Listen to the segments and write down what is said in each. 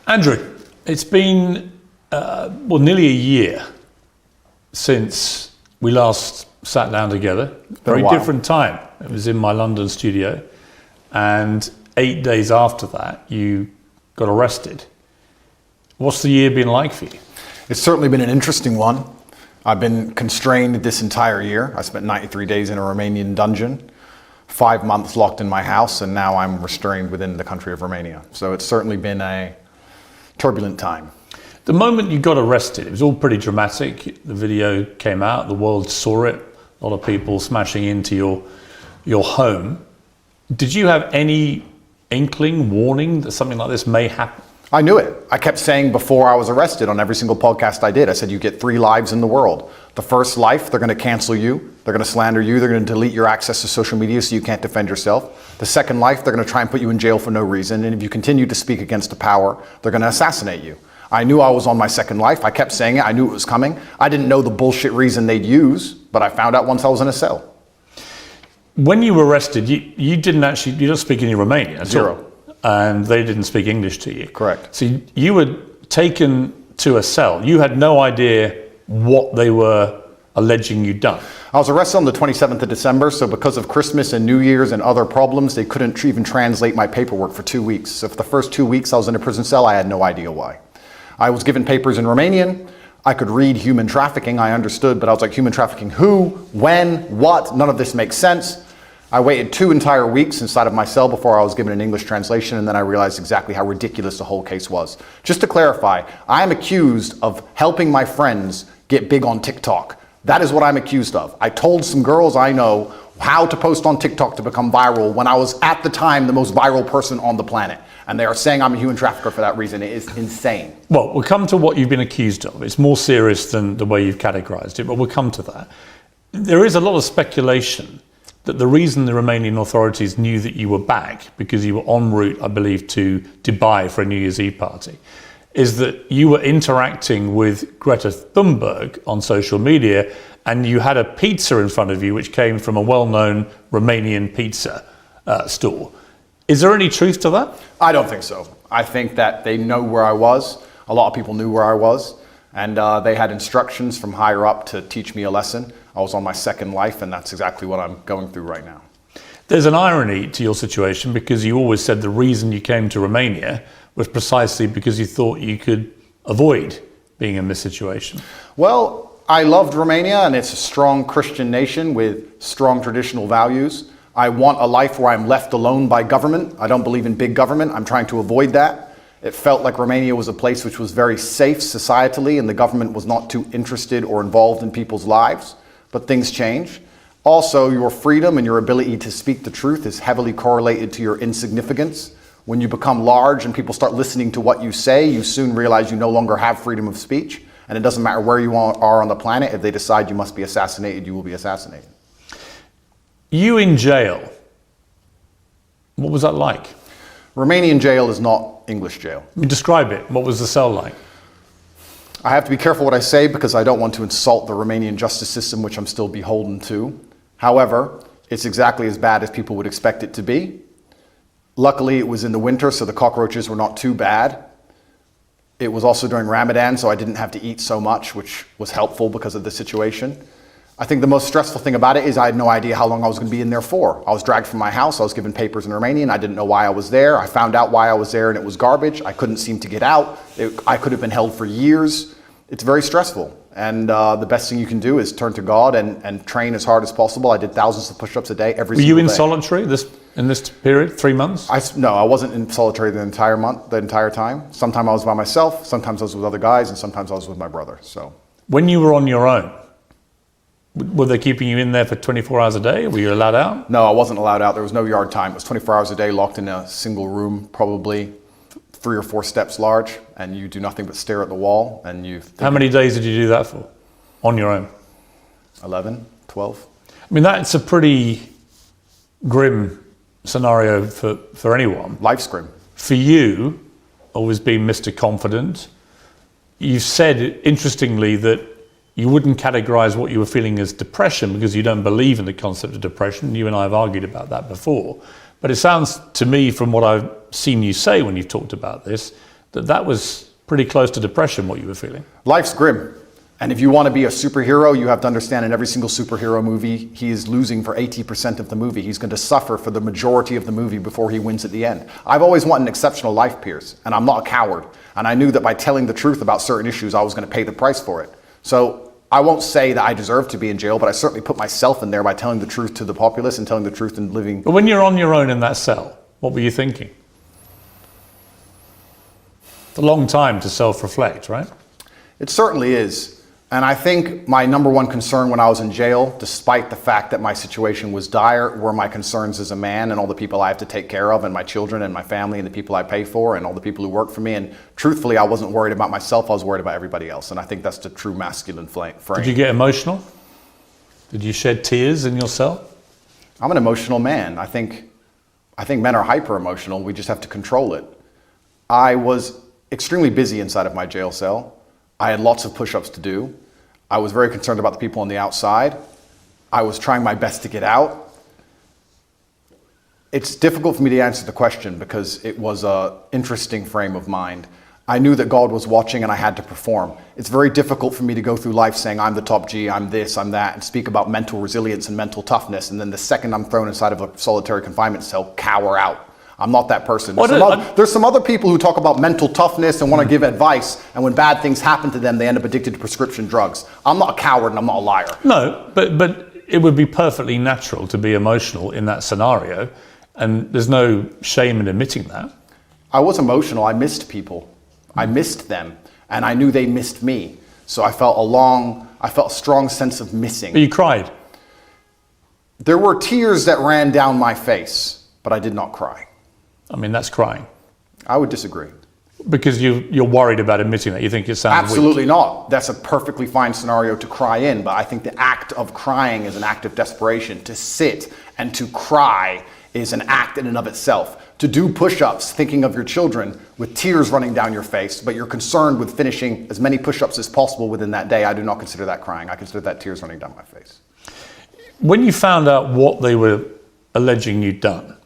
Andrew, it's been nearly a year since we last sat down together. Very different time. It was in my London studio, and 8 days after that, you got arrested. What's the year been like for you? It's certainly been an interesting one. I've been constrained this entire year. I spent 93 days in a Romanian dungeon, 5 months locked in my house, and now I'm restrained within the country of Romania. So it's certainly been a turbulent time. The moment you got arrested, it was all pretty dramatic. The video came out, the world saw it, a lot of people smashing into your home. Did you have any inkling, warning that something like this may happen? I knew it. I kept saying before I was arrested on every single podcast I did, I said, you get 3 lives in the world. The first life, they're going to cancel you. They're going to slander you. They're going to delete your access to social media so you can't defend yourself. The second life, they're going to try and put you in jail for no reason. And if you continue to speak against the power, they're going to assassinate you. I knew I was on my second life. I kept saying it. I knew it was coming. I didn't know the bullshit reason they'd use, but I found out once I was in a cell. When you were arrested, you don't speak any Romanian at Zero. all. And they didn't speak English to you. Correct. So you were taken to a cell. You had no idea what they were alleging you'd done. I was arrested on the 27th of December, so because of Christmas and New Year's and other problems, they couldn't even translate my paperwork for 2 weeks. So for the first 2 weeks I was in a prison cell, I had no idea why. I was given papers in Romanian. I could read human trafficking, I understood, but I was like, human trafficking who, when, what? None of this makes sense. I waited 2 entire weeks inside of my cell before I was given an English translation, and then I realized exactly how ridiculous the whole case was. Just to clarify, I am accused of helping my friends get big on TikTok. That is what I'm accused of. I told some girls I know how to post on TikTok to become viral when I was at the time the most viral person on the planet. And they are saying I'm a human trafficker for that reason. It is insane. Well, we'll come to what you've been accused of. It's more serious than the way you've categorized it, but we'll come to that. There is a lot of speculation that the reason the Romanian authorities knew that you were back, because you were en route, I believe, to Dubai for a New Year's Eve party, is that you were interacting with Greta Thunberg on social media, and you had a pizza in front of you which came from a well-known Romanian pizza store. Is there any truth to that? I don't think so. I think that they know where I was. A lot of people knew where I was, and they had instructions from higher up to teach me a lesson. I was on my second life, and that's exactly what I'm going through right now. There's an irony to your situation, because you always said the reason you came to Romania was precisely because you thought you could avoid being in this situation. Well, I loved Romania, and it's a strong Christian nation with strong traditional values. I want a life where I'm left alone by government. I don't believe in big government. I'm trying to avoid that. It felt like Romania was a place which was very safe societally, and the government was not too interested or involved in people's lives. But things change. Also, your freedom and your ability to speak the truth is heavily correlated to your insignificance. When you become large and people start listening to what you say, you soon realize you no longer have freedom of speech. And it doesn't matter where you are on the planet. If they decide you must be assassinated, you will be assassinated. You in jail, what was that like? Romanian jail is not English jail. Describe it. What was the cell like? I have to be careful what I say because I don't want to insult the Romanian justice system, which I'm still beholden to. However, it's exactly as bad as people would expect it to be. Luckily, it was in the winter, so the cockroaches were not too bad. It was also during Ramadan, so I didn't have to eat so much, which was helpful because of the situation. I think the most stressful thing about it is I had no idea how long I was going to be in there for. I was dragged from my house. I was given papers in Romanian. I didn't know why I was there. I found out why I was there, and it was garbage. I couldn't seem to get out. I could have been held for years. It's very stressful. And the best thing you can do is turn to God and train as hard as possible. I did thousands of push-ups a day every single day. Were you in solitary in this period, 3 months? No, I wasn't in solitary the entire time. Sometimes I was by myself. Sometimes I was with other guys, and sometimes I was with my brother. So, when you were on your own, were they keeping you in there for 24 hours a day? Were you allowed out? No, I wasn't allowed out. There was no yard time. It was 24 hours a day, locked in a single room, probably 3 or 4 steps large, and you do nothing but stare at the wall. And How many days did you do that for, on your own? 11, 12. I mean, that's a pretty grim scenario for anyone. Life's grim. For you, always being Mr. Confident, you said, interestingly, that you wouldn't categorize what you were feeling as depression because you don't believe in the concept of depression. You and I have argued about that before. But it sounds to me, from what I've seen you say when you've talked about this, that was pretty close to depression, what you were feeling. Life's grim. And if you want to be a superhero, you have to understand in every single superhero movie, he is losing for 80% of the movie. He's going to suffer for the majority of the movie before he wins at the end. I've always wanted an exceptional life, Piers, and I'm not a coward. And I knew that by telling the truth about certain issues, I was going to pay the price for it. So I won't say that I deserve to be in jail, but I certainly put myself in there by telling the truth to the populace and telling the truth and living. But when you're on your own in that cell, what were you thinking? It's a long time to self-reflect, right? It certainly is. And I think my number one concern when I was in jail, despite the fact that my situation was dire, were my concerns as a man and all the people I have to take care of, and my children and my family and the people I pay for and all the people who work for me. And truthfully, I wasn't worried about myself, I was worried about everybody else. And I think that's the true masculine frame. Did you get emotional? Did you shed tears in your cell? I'm an emotional man. I think men are hyper emotional. We just have to control it. I was extremely busy inside of my jail cell. I had lots of push-ups to do. I was very concerned about the people on the outside. I was trying my best to get out. It's difficult for me to answer the question because it was an interesting frame of mind. I knew that God was watching and I had to perform. It's very difficult for me to go through life saying I'm the top G, I'm this, I'm that, and speak about mental resilience and mental toughness, and then the second I'm thrown inside of a solitary confinement cell, cower out. I'm not that person. There's some other people who talk about mental toughness and want to give advice, and when bad things happen to them, they end up addicted to prescription drugs. I'm not a coward and I'm not a liar. No, but it would be perfectly natural to be emotional in that scenario, and there's no shame in admitting that. I was emotional. I missed people. I missed them, and I knew they missed me. So I felt a strong sense of missing. But you cried. There were tears that ran down my face, but I did not cry. I mean, that's crying. I would disagree. Because you're worried about admitting that. You think it sounds Absolutely weak. not. That's a perfectly fine scenario to cry in, but I think the act of crying is an act of desperation. To sit and to cry is an act in and of itself. To do push-ups thinking of your children with tears running down your face, but you're concerned with finishing as many push-ups as possible within that day, I do not consider that crying. I consider that tears running down my face. When you found out what they were alleging you'd done,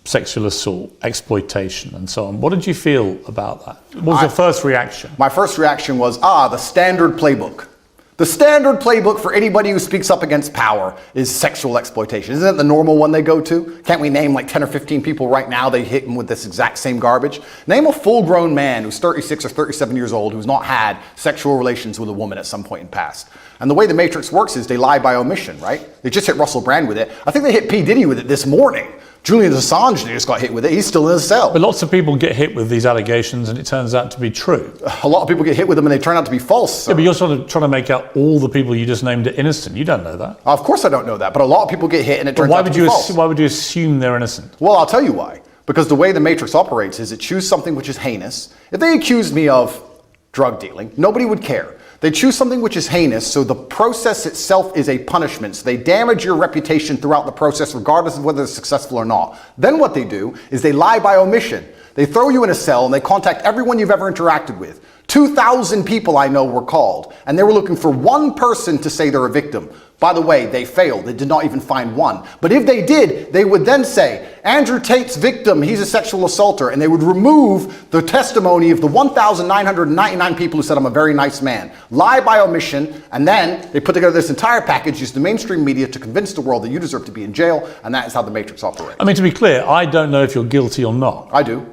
sexual assault, exploitation, and so on, what did you feel about that? What was your first reaction? My first reaction was, the standard playbook. The standard playbook for anybody who speaks up against power is sexual exploitation. Isn't it the normal one they go to? Can't we name like 10 or 15 people right now they hit them with this exact same garbage? Name a full-grown man who's 36 or 37 years old who's not had sexual relations with a woman at some point in the past. And the way the Matrix works is they lie by omission, right? They just hit Russell Brand with it. I think they hit P. Diddy with it this morning. Julian Assange just got hit with it. He's still in his cell. But lots of people get hit with these allegations and it turns out to be true. A lot of people get hit with them and they turn out to be false. Yeah, but you're sort of trying to make out all the people you just named are innocent. You don't know that. Of course I don't know that, but a lot of people get hit and it turns out to be false. Why would you assume they're innocent? Well, I'll tell you why. Because the way the Matrix operates is it choose something which is heinous. If they accused me of drug dealing, nobody would care. They choose something which is heinous, so the process itself is a punishment. So they damage your reputation throughout the process, regardless of whether it's successful or not. Then what they do is they lie by omission. They throw you in a cell and they contact everyone you've ever interacted with. 2,000 people I know were called, and they were looking for one person to say they're a victim. By the way, they failed. They did not even find one. But if they did, they would then say, Andrew Tate's victim, he's a sexual assaulter, and they would remove the testimony of the 1,999 people who said I'm a very nice man. Lie by omission, and then they put together this entire package, use the mainstream media to convince the world that you deserve to be in jail, and that is how the Matrix operates. I mean, to be clear, I don't know if you're guilty or not. I do.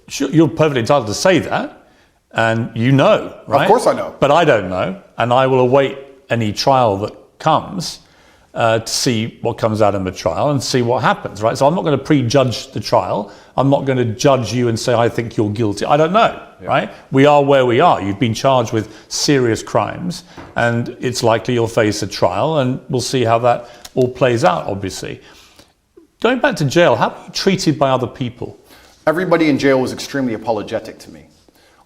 Sure, you're perfectly entitled to say that. And you know, right? Of course I know. But I don't know, and I will await any trial that comes to see what comes out in the trial and see what happens, right? So I'm not going to prejudge the trial. I'm not going to judge you and say, I think you're guilty. I don't know, right? We are where we are. You've been charged with serious crimes, and it's likely you'll face a trial, and we'll see how that all plays out, obviously. Going back to jail, how were you treated by other people? Everybody in jail was extremely apologetic to me.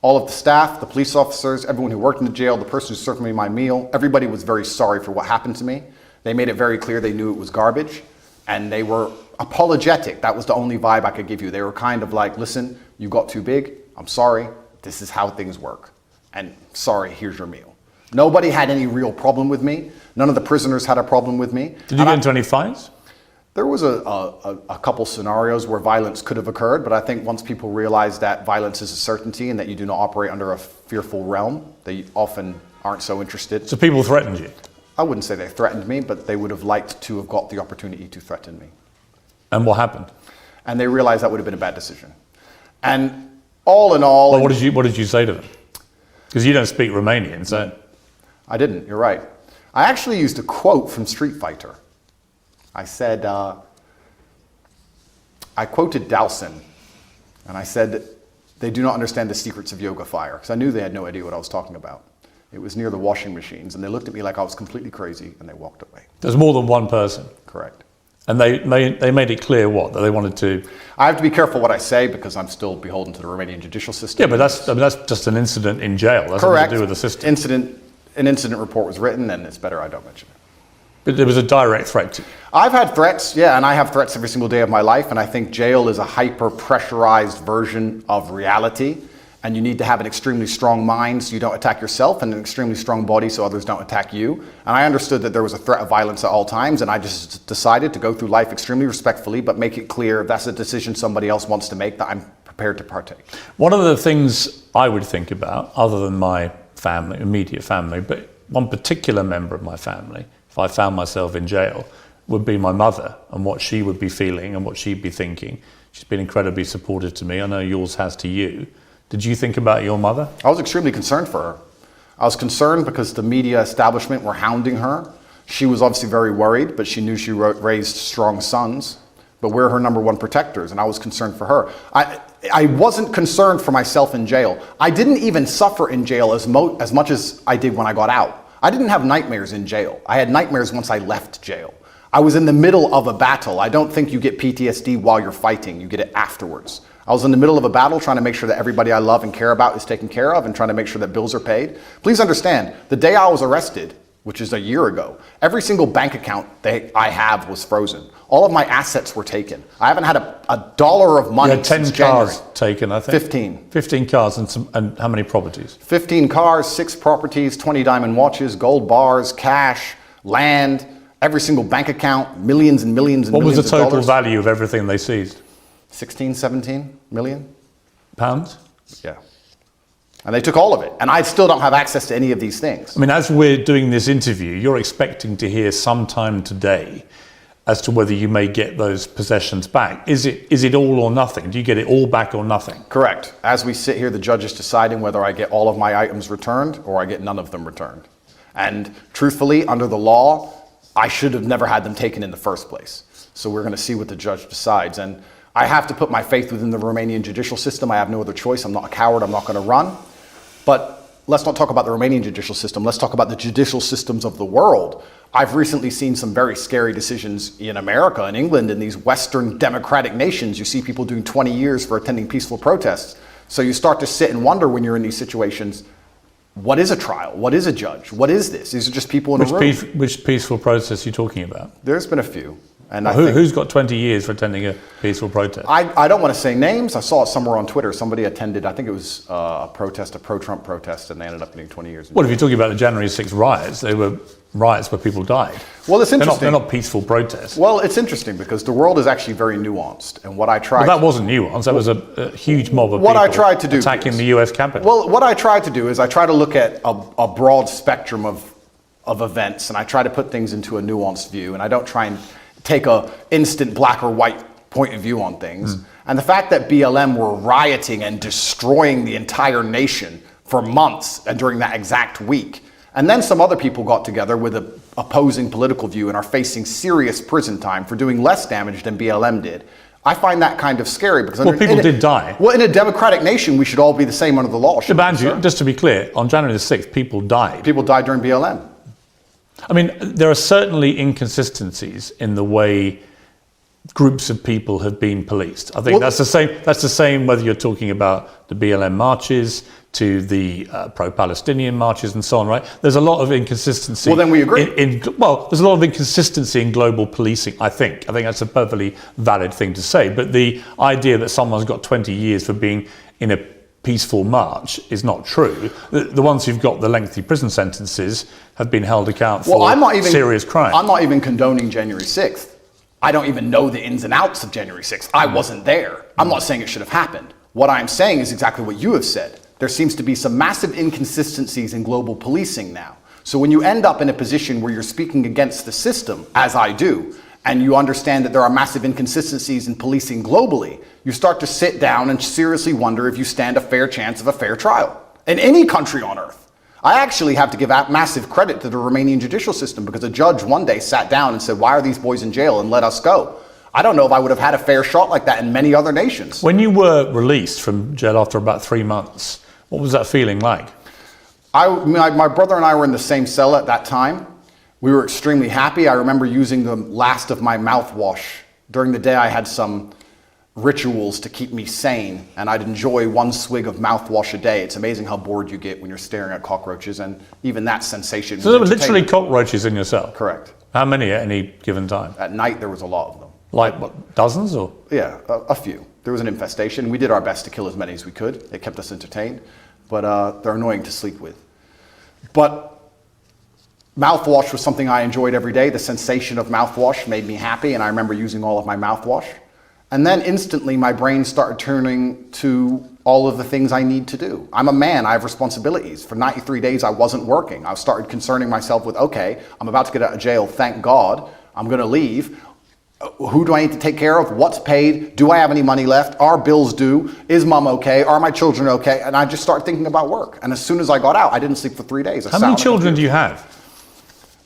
All of the staff, the police officers, everyone who worked in the jail, the person who served me my meal, everybody was very sorry for what happened to me. They made it very clear they knew it was garbage, and they were apologetic. That was the only vibe I could give you. They were kind of like, listen, you got too big. I'm sorry. This is how things work. And sorry, here's your meal. Nobody had any real problem with me. None of the prisoners had a problem with me. Did you get into any fights? There was a couple scenarios where violence could have occurred, but I think once people realize that violence is a certainty and that you do not operate under a fearful realm, they often aren't so interested. So people threatened you? I wouldn't say they threatened me, but they would have liked to have got the opportunity to threaten me. And what happened? And they realized that would have been a bad decision. And all in all... Well, what did you say to them? Because you don't speak Romanian, so... I didn't, you're right. I actually used a quote from Street Fighter. I said, I quoted Dowson, and I said, they do not understand the secrets of yoga fire, because I knew they had no idea what I was talking about. It was near the washing machines, and they looked at me like I was completely crazy, and they walked away. There's more than one person? Correct. And they made it clear what? That they wanted to... I have to be careful what I say, because I'm still beholden to the Romanian judicial system. Yeah, but that's just an incident in jail. That's Correct. nothing to do with the system. An incident report was written, and it's better I don't mention it. But there was a direct threat to you. I've had threats, yeah, and I have threats every single day of my life, and I think jail is a hyper-pressurized version of reality, and you need to have an extremely strong mind so you don't attack yourself, and an extremely strong body so others don't attack you. And I understood that there was a threat of violence at all times, and I just decided to go through life extremely respectfully, but make it clear if that's a decision somebody else wants to make, that I'm prepared to partake. One of the things I would think about, other than my family, immediate family, but one particular member of my family, if I found myself in jail, would be my mother and what she would be feeling and what she'd be thinking. She's been incredibly supportive to me. I know yours has to you. Did you think about your mother? I was extremely concerned for her. I was concerned because the media establishment were hounding her. She was obviously very worried, but she knew she raised strong sons. But we're her number one protectors, and I was concerned for her. I wasn't concerned for myself in jail. I didn't even suffer in jail as much as I did when I got out. I didn't have nightmares in jail. I had nightmares once I left jail. I was in the middle of a battle. I don't think you get PTSD while you're fighting. You get it afterwards. I was in the middle of a battle trying to make sure that everybody I love and care about is taken care of and trying to make sure that bills are paid. Please understand, the day I was arrested, which is a year ago, every single bank account that I have was frozen. All of my assets were taken. I haven't had a dollar of money You had 10 since cars January. taken, I think. 15. 15 cars and how many properties? 15 cars, 6 properties, 20 diamond watches, gold bars, cash, land, every single bank account, millions and millions and What millions was of the total dollars. value of everything they seized? 16, 17 million? Pounds? Yeah. And they took all of it. And I still don't have access to any of these things. I mean, as we're doing this interview, you're expecting to hear sometime today as to whether you may get those possessions back. Is it all or nothing? Do you get it all back or nothing? Correct. As we sit here, the judge is deciding whether I get all of my items returned or I get none of them returned. And truthfully, under the law, I should have never had them taken in the first place. So we're going to see what the judge decides. And I have to put my faith within the Romanian judicial system. I have no other choice. I'm not a coward. I'm not going to run. But let's not talk about the Romanian judicial system. Let's talk about the judicial systems of the world. I've recently seen some very scary decisions in America and England, in these Western democratic nations. You see people doing 20 years for attending peaceful protests. So you start to sit and wonder when you're in these situations, what is a trial? What is a judge? What is this? These are just people in a room. Which peaceful protest are you talking about? There's been a few. And Well, who's got 20 years for attending a peaceful protest? I don't want to say names. I saw it somewhere on Twitter. Somebody attended, I think it was a protest, a pro-Trump protest, and they ended up getting 20 years. Well, if you're talking about the January 6th riots, they were riots where people died. Well, it's interesting. They're not peaceful protests. Well, it's interesting because the world is actually very nuanced. And what I tried... Well, that wasn't nuanced. That was a huge mob of what people I tried to do attacking is, the US Capitol. Well, what I tried to do is I try to look at a broad spectrum of events, and I try to put things into a nuanced view, and I don't try and take a instant black or white point of view on things. And the fact that BLM were rioting and destroying the entire nation for months and during that exact week, and then some other people got together with an opposing political view and are facing serious prison time for doing less damage than BLM did. I find that kind of scary because people did die. Well, in a democratic nation, we should all be the same under the law. But Andrew, just to be clear, on January the 6th, people died. People died during BLM. I mean, there are certainly inconsistencies in the way groups of people have been policed. I think that's the same. That's the same whether you're talking about the BLM marches to the pro-Palestinian marches and so on. Right? There's a lot of inconsistency. Well, then we agree. There's a lot of inconsistency in global policing. I think that's a perfectly valid thing to say. But the idea that someone's got 20 years for being in a peaceful march is not true. The ones who've got the lengthy prison sentences have been held account for serious crime. I'm not even condoning January 6th. I don't even know the ins and outs of January 6th. I wasn't there. I'm not saying it should have happened. What I'm saying is exactly what you have said. There seems to be some massive inconsistencies in global policing now. So when you end up in a position where you're speaking against the system, as I do, and you understand that there are massive inconsistencies in policing globally, you start to sit down and seriously wonder if you stand a fair chance of a fair trial in any country on earth. I actually have to give massive credit to the Romanian judicial system, because a judge one day sat down and said, why are these boys in jail, and let us go. I don't know if I would have had a fair shot like that in many other nations. When you were released from jail after about 3 months, what was that feeling like? My brother and I were in the same cell at that time. We were extremely happy. I remember using the last of my mouthwash. During the day, I had some rituals to keep me sane, and I'd enjoy 1 swig of mouthwash a day. It's amazing how bored you get when you're staring at cockroaches, and even that sensation. So there were literally cockroaches in your cell? Correct. How many at any given time? At night, there was a lot of them. Like what, dozens or? Yeah, a few. There was an infestation. We did our best to kill as many as we could. It kept us entertained, but they're annoying to sleep with. But mouthwash was something I enjoyed every day. The sensation of mouthwash made me happy, and I remember using all of my mouthwash. And then instantly my brain started turning to all of the things I need to do. I'm a man, I have responsibilities. For 93 days I wasn't working. I started concerning myself with, okay, I'm about to get out of jail, thank God. I'm gonna leave. Who do I need to take care of? What's paid? Do I have any money left? Are bills due? Is mom okay? Are my children okay? And I just started thinking about work. And as soon as I got out, I didn't sleep for 3 days. How many children do you have?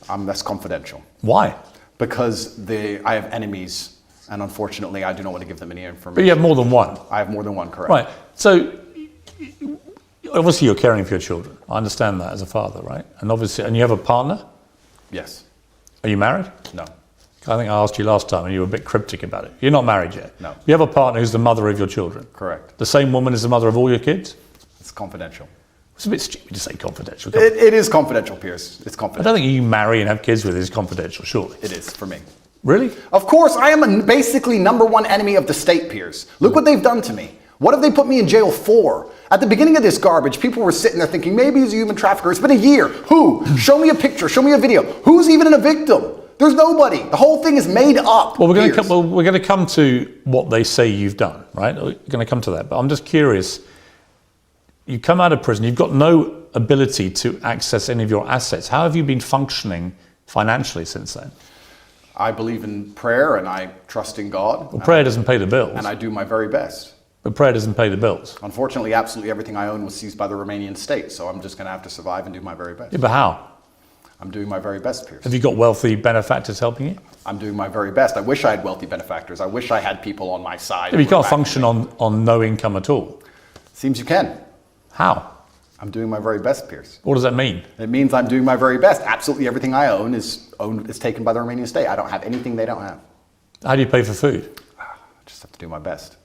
That's confidential. Why? Because I have enemies, and unfortunately I do not want to give them any information. But you have more than one? I have more than one, correct. Right, so obviously you're caring for your children. I understand that as a father, right? And obviously, and you have a partner? Yes. Are you married? No. I think I asked you last time and you were a bit cryptic about it. You're not married yet? No. You have a partner who's the mother of your children? Correct. The same woman is the mother of all your kids? It's confidential. It's a bit stupid to say confidential. It is confidential, Piers. It's I confidential. don't think you marry and have kids with is confidential, surely. It is, for me. Really? Of course, I am basically #1 enemy of the state, Piers. Look what they've done to me. What have they put me in jail for? At the beginning of this garbage, people were sitting there thinking, maybe he's a human trafficker. It's been a year. Who? Show me a picture. Show me a video. Who's even a victim? There's nobody. The whole thing is made up. Well, we're going to come to what they say you've done, right? We're going to come to that. But I'm just curious. You come out of prison. You've got no ability to access any of your assets. How have you been functioning financially since then? I believe in prayer and I trust in God. Well, prayer doesn't pay the bills. And I do my very best. But prayer doesn't pay the bills. Unfortunately, absolutely everything I own was seized by the Romanian state, so I'm just going to have to survive and do my very best. Yeah, but how? I'm doing my very best, Piers. Have you got wealthy benefactors helping you? I'm doing my very best. I wish I had wealthy benefactors. I wish I had people on my side. Yeah, but you can't function on no income at all. Seems you can. How? I'm doing my very best, Piers. What does that mean? It means I'm doing my very best. Absolutely everything I own is taken by the Romanian state. I don't have anything they don't have. How do you pay for food? I just have to do my best.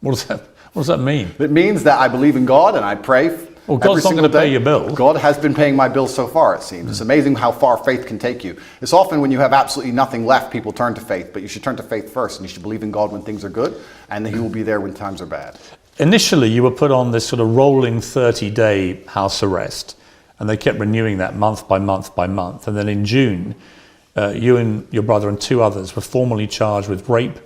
What does that mean? It means that I believe in God and I pray. Well, God's not going to pay your bills. God has been paying my bills so far, it seems. It's amazing how far faith can take you. It's often when you have absolutely nothing left, people turn to faith, but you should turn to faith first, and you should believe in God when things are good, and He will be there when times are bad. Initially, you were put on this sort of rolling 30-day house arrest, and they kept renewing that month by month by month. And then in June, you and your brother and 2 others were formally charged with rape,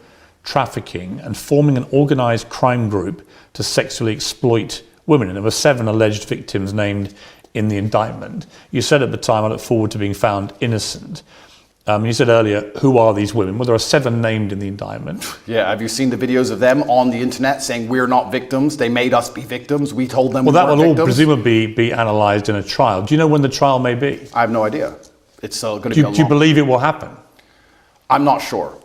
trafficking, and forming an organized crime group to sexually exploit women. And there were 7 alleged victims named in the indictment. You said at the time, I look forward to being found innocent. You said earlier, who are these women? Well, there are 7 named in the indictment. Yeah, have you seen the videos of them on the internet saying we're not victims? They made us be victims. We told them we weren't victims. Well, that will all presumably be analysed in a trial. Do you know when the trial may be? I have no idea. It's going to be a long... Do you believe it will happen? I'm not sure.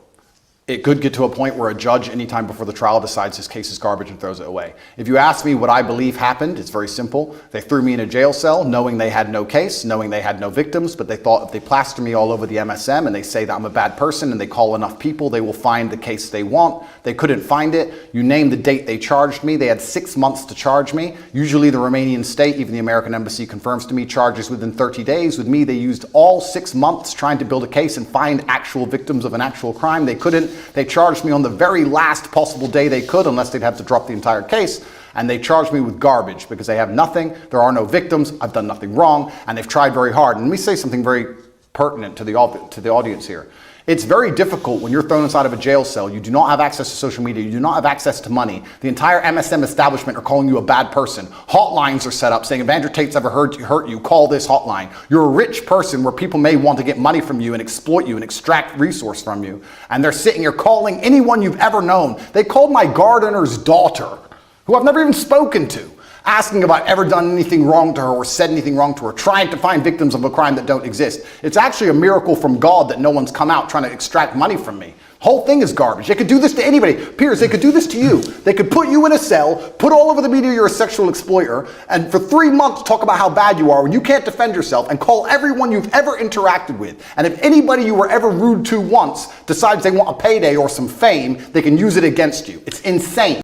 It could get to a point where a judge, anytime before the trial, decides his case is garbage and throws it away. If you ask me what I believe happened, it's very simple. They threw me in a jail cell knowing they had no case, knowing they had no victims, but they thought if they plaster me all over the MSM and they say that I'm a bad person and they call enough people, they will find the case they want. They couldn't find it. You name the date they charged me. They had 6 months to charge me. Usually the Romanian state, even the American embassy confirms to me, charges within 30 days. With me, they used all 6 months trying to build a case and find actual victims of an actual crime. They couldn't. They charged me on the very last possible day they could, unless they'd have to drop the entire case. And they charged me with garbage because they have nothing. There are no victims. I've done nothing wrong. And they've tried very hard. And let me say something very pertinent to the audience here. It's very difficult when you're thrown inside of a jail cell. You do not have access to social media. You do not have access to money. The entire MSM establishment are calling you a bad person. Hotlines are set up saying, if Andrew Tate's ever hurt you, call this hotline. You're a rich person where people may want to get money from you and exploit you and extract resource from you. And they're sitting here calling anyone you've ever known. They called my gardener's daughter, who I've never even spoken to, asking if I've ever done anything wrong to her or said anything wrong to her, trying to find victims of a crime that don't exist. It's actually a miracle from God that no one's come out trying to extract money from me. Whole thing is garbage. They could do this to anybody. Piers, they could do this to you. They could put you in a cell, put all over the media you're a sexual exploiter, and for 3 months talk about how bad you are when you can't defend yourself, and call everyone you've ever interacted with. And if anybody you were ever rude to once decides they want a payday or some fame, they can use it against you. It's insane.